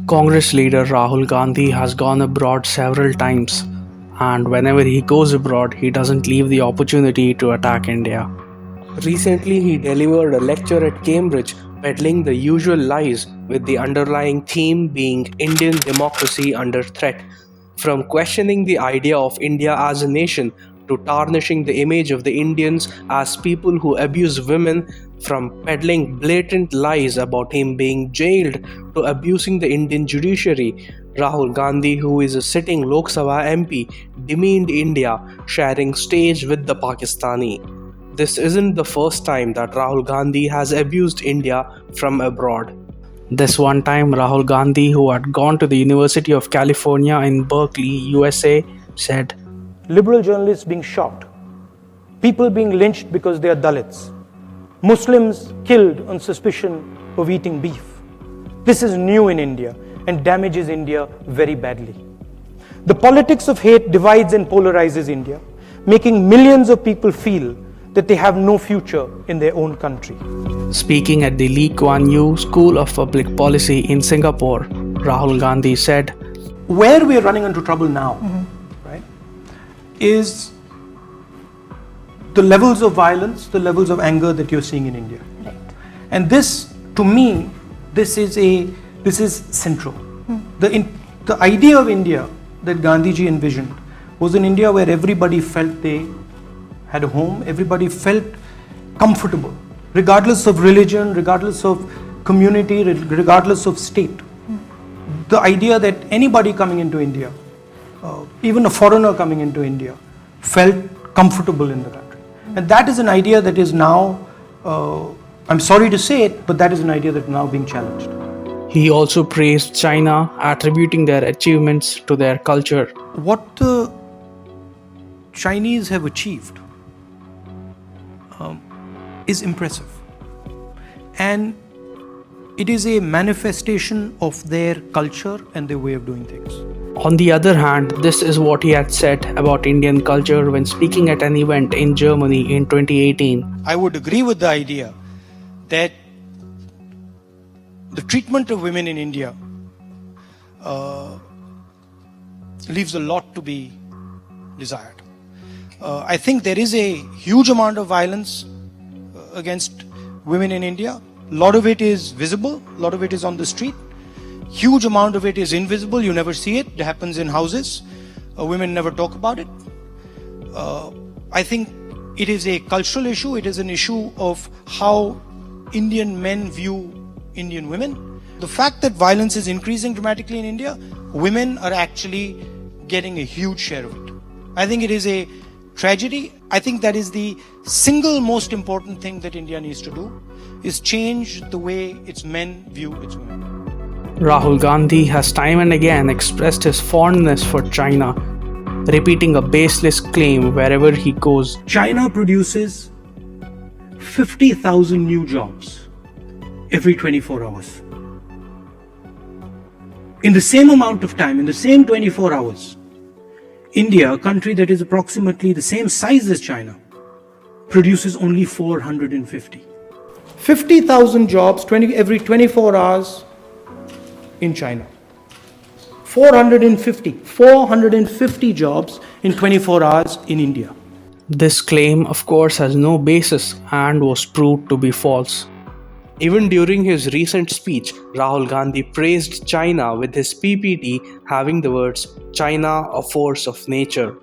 Congress leader Rahul Gandhi has gone abroad several times, and whenever he goes abroad, he doesn't leave the opportunity to attack India. Recently, he delivered a lecture at Cambridge peddling the usual lies, with the underlying theme being Indian democracy under threat. From questioning the idea of India as a nation to tarnishing the image of the Indians as people who abuse women, from peddling blatant lies about him being jailed to abusing the Indian judiciary, Rahul Gandhi, who is a sitting Lok Sabha MP, demeaned India, sharing stage with the Pakistani. This isn't the first time that Rahul Gandhi has abused India from abroad. This one time, Rahul Gandhi, who had gone to the University of California in Berkeley, USA, said, Liberal journalists being shot, people being lynched because they are Dalits, Muslims killed on suspicion of eating beef. This is new in India and damages India very badly. The politics of hate divides and polarizes India, making millions of people feel that they have no future in their own country. Speaking at the Lee Kuan Yew School of Public Policy in Singapore, Rahul Gandhi said, Where we are running into trouble now, right, is the levels of violence, the levels of anger that you're seeing in India. Right. And this, to me, this is central. The idea of India that Gandhiji envisioned was an India where everybody felt they had a home, everybody felt comfortable, regardless of religion, regardless of community, regardless of state. The idea that anybody coming into India, even a foreigner coming into India, felt comfortable in the country. And that is an idea that is now, I'm sorry to say it, but that is an idea that is now being challenged. He also praised China, attributing their achievements to their culture. What the Chinese have achieved is impressive, and it is a manifestation of their culture and their way of doing things. On the other hand, this is what he had said about Indian culture when speaking at an event in Germany in 2018. I would agree with the idea that the treatment of women in India leaves a lot to be desired. I think there is a huge amount of violence against women in India. A lot of it is visible, a lot of it is on the street. Huge amount of it is invisible, you never see it. It happens in houses. Women never talk about it. I think it is a cultural issue. It is an issue of how Indian men view Indian women. The fact that violence is increasing dramatically in India, women are actually getting a huge share of it. I think it is a tragedy. I think that is the single most important thing that India needs to do, is change the way its men view its women. Rahul Gandhi has time and again expressed his fondness for China, repeating a baseless claim wherever he goes. China produces 50,000 new jobs every 24 hours. In the same amount of time, in the same 24 hours, India, a country that is approximately the same size as China, produces only 450. 50,000 jobs every 24 hours in China. 450 jobs in 24 hours in India. This claim, of course, has no basis and was proved to be false. Even during his recent speech, Rahul Gandhi praised China with his PPT having the words, China, a force of nature.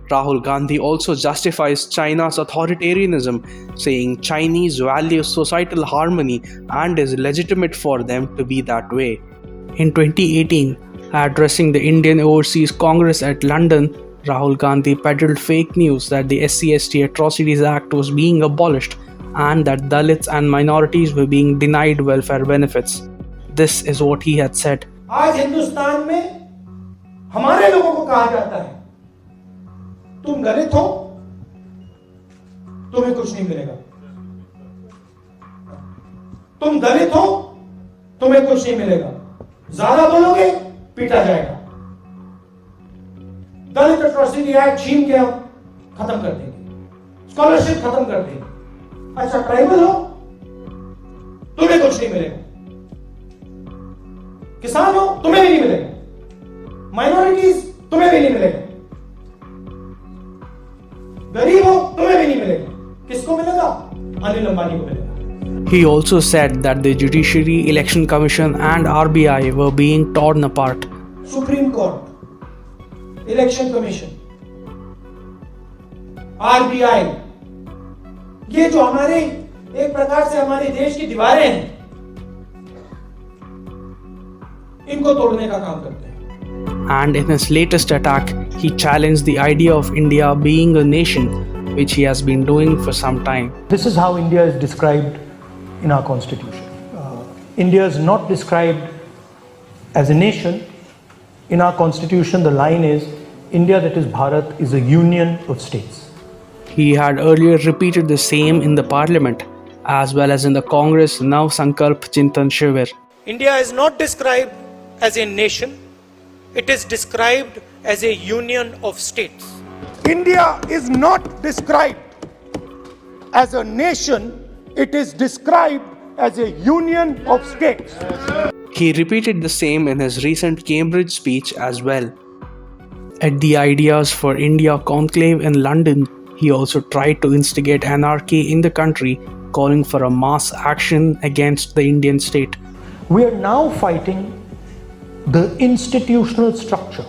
Rahul Gandhi also justifies China's authoritarianism, saying Chinese value societal harmony and is legitimate for them to be that way. In 2018, addressing the Indian Overseas Congress at London, Rahul Gandhi peddled fake news that the SC/ST Atrocities Act was being abolished and that Dalits and minorities were being denied welfare benefits. This is what he had said. आज हिंदुस्तान में हमारे लोगों को कहा जाता है, तुम दलित हो, तुम्हें कुछ नहीं मिलेगा. तुम दलित हो, तुम्हें कुछ नहीं मिलेगा. ज्यादा बोलोगे, पीटा जाएगा. दलित अट्रॉसिटी एक्ट छीन के हम खत्म कर देंगे. स्कॉलरशिप खत्म कर देंगे. अच्छा ट्राइबल हो, तुम्हें कुछ नहीं मिलेगा. किसान हो तुम्हें भी नहीं मिलेगा, माइनॉरिटीज तुम्हें भी नहीं मिलेगा, गरीब हो तुम्हें भी नहीं मिलेगा. किसको मिलेगा? अनिल अंबानी को मिलेगा. He also said that the Judiciary, Election Commission, and RBI were being torn apart. Supreme court, election commission, RBI, ये जो हमारे एक प्रकार से हमारे देश की दीवारें हैं, इनको तोड़ने का काम करते हैं. And in his latest attack, he challenged the idea of India being a nation, which he has been doing for some time. This is how India is described in our constitution. India is not described as a nation. In our constitution, the line is India, that is Bharat, is a union of states. He had earlier repeated the same in the parliament, as well as in the Congress Nav Sankalp Chintan Shivir. India is not described as a nation. It is described as a union of states. India is not described as a nation. It is described as a union of states. He repeated the same in his recent Cambridge speech as well. At the Ideas for India conclave in London, he also tried to instigate anarchy in the country, calling for a mass action against the Indian state. We are now fighting the institutional structure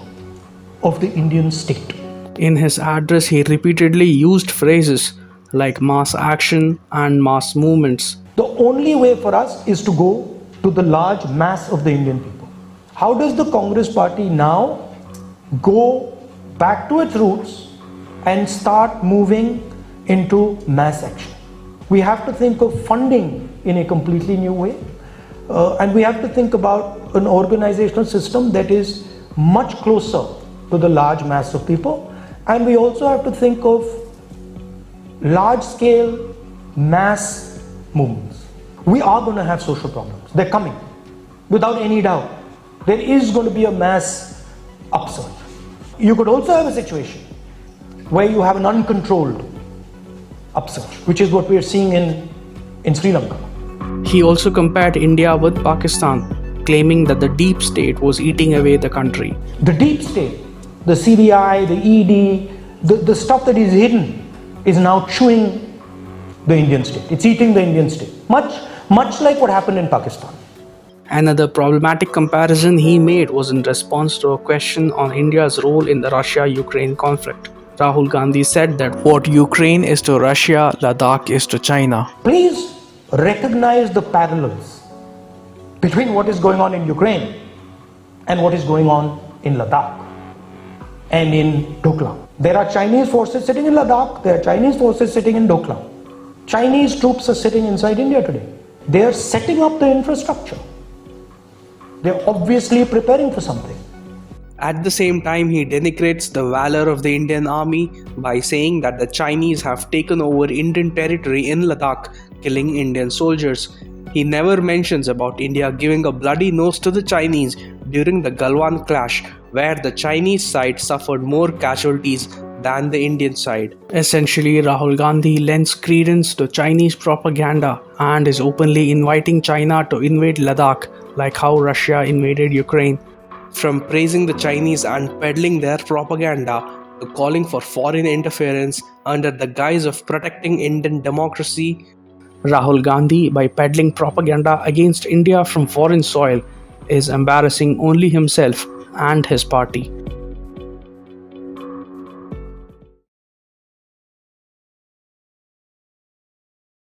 of the Indian state. In his address, he repeatedly used phrases like mass action and mass movements. The only way for us is to go to the large mass of the Indian people. How does the Congress party now go back to its roots and start moving into mass action? We have to think of funding in a completely new way, and we have to think about an organizational system that is much closer to the large mass of people, and we also have to think of large scale mass movements. We are going to have social problems. They're coming without any doubt. There is going to be a mass upsurge. You could also have a situation where you have an uncontrolled upsurge, which is what we are seeing in Sri Lanka. He also compared India with Pakistan, claiming that the deep state was eating away the country. The deep state, the CBI, the ED, the stuff that is hidden is now chewing the Indian state. It's eating the Indian state. Much like what happened in Pakistan. Another problematic comparison he made was in response to a question on India's role in the Russia-Ukraine conflict. Rahul Gandhi said that what Ukraine is to Russia, Ladakh is to China. Please recognize the parallels between what is going on in Ukraine and what is going on in Ladakh and in Doklam. There are Chinese forces sitting in Ladakh, there are Chinese forces sitting in Doklam. Chinese troops are sitting inside India today. They are setting up the infrastructure. They're obviously preparing for something. At the same time, he denigrates the valor of the Indian army by saying that the Chinese have taken over Indian territory in Ladakh, killing Indian soldiers. He never mentions about India giving a bloody nose to the Chinese during the Galwan clash, where the Chinese side suffered more casualties than the Indian side. Essentially, Rahul Gandhi lends credence to Chinese propaganda and is openly inviting China to invade Ladakh, like how Russia invaded Ukraine. From praising the Chinese and peddling their propaganda to calling for foreign interference under the guise of protecting Indian democracy, Rahul Gandhi, by peddling propaganda against India from foreign soil, is embarrassing only himself and his party.